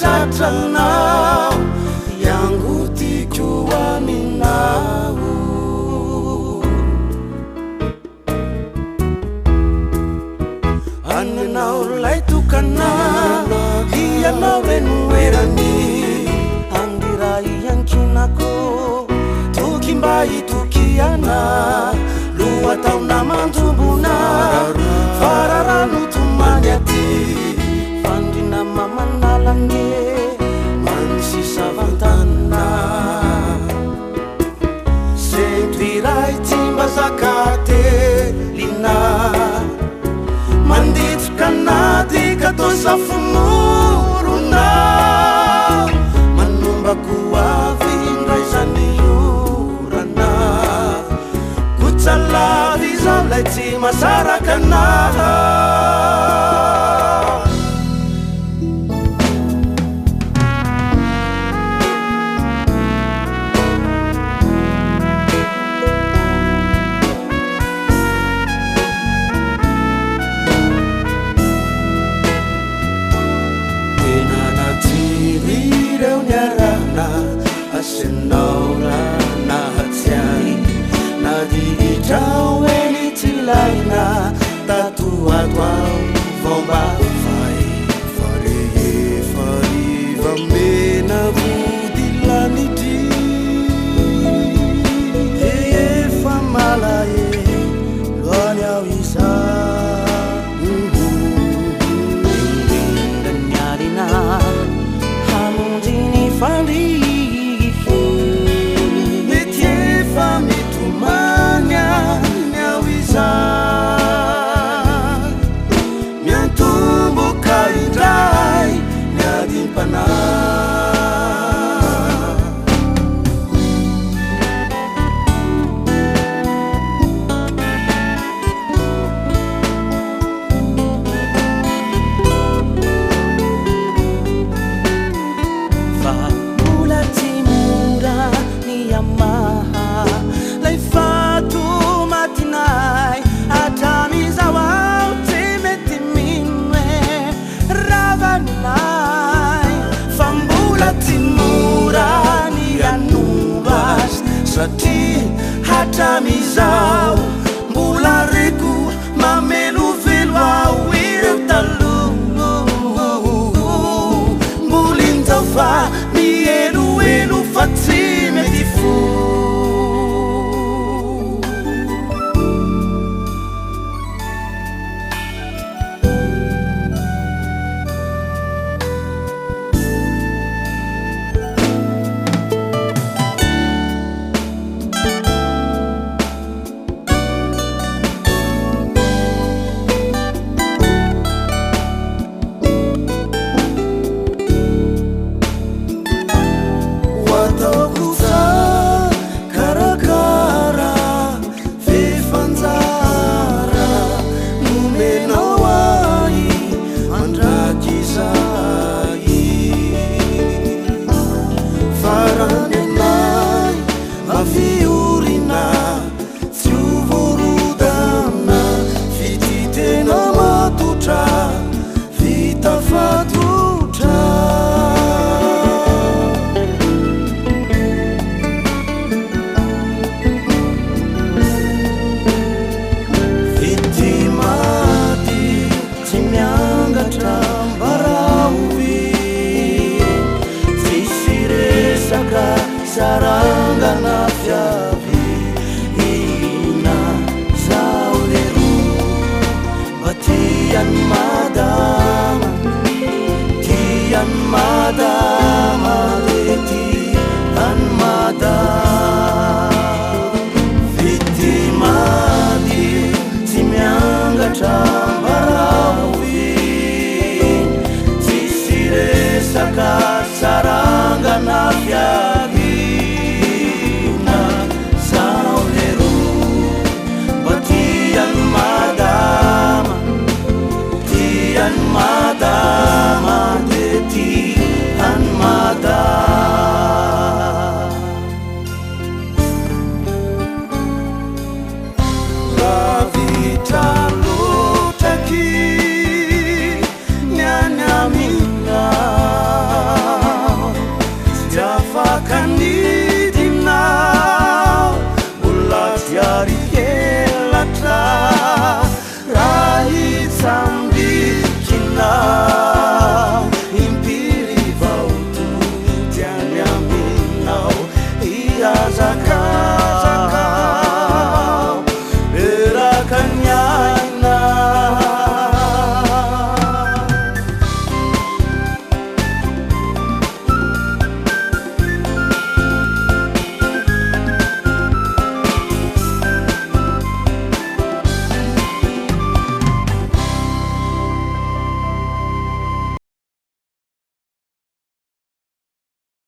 mahatratranao yango tiako aminao. Anyanao lay tokana ianao renoerany andiray ankinako toky mba hitokiana lohataona manjombona fararano tomany aty fandrina mamanalane manisy savantanina sendriray tsy mba zakatelina manditsika anaty katao safonorona manombako avy indray zany orana kotsalavy zao lay tsy masaraka anaha. Asinaura nahatsiai nadiitrao eny tsy laina tatoatoao fomba fay farehefa iva mena vodilanitry efa malae loany ao isa indaniarina hamonjiny fandry miantumbuka indray nyadimpana fakula timura niyamaha lay fatu matinay atamizawao timeti minwe ravanay fambula timura niyanubas sati hatamizao mbula riku mamelu vilwa wireu talungu mbulinzafa mielu elu fatime difu sarangana fiavi ina zauleru batian madama tian madama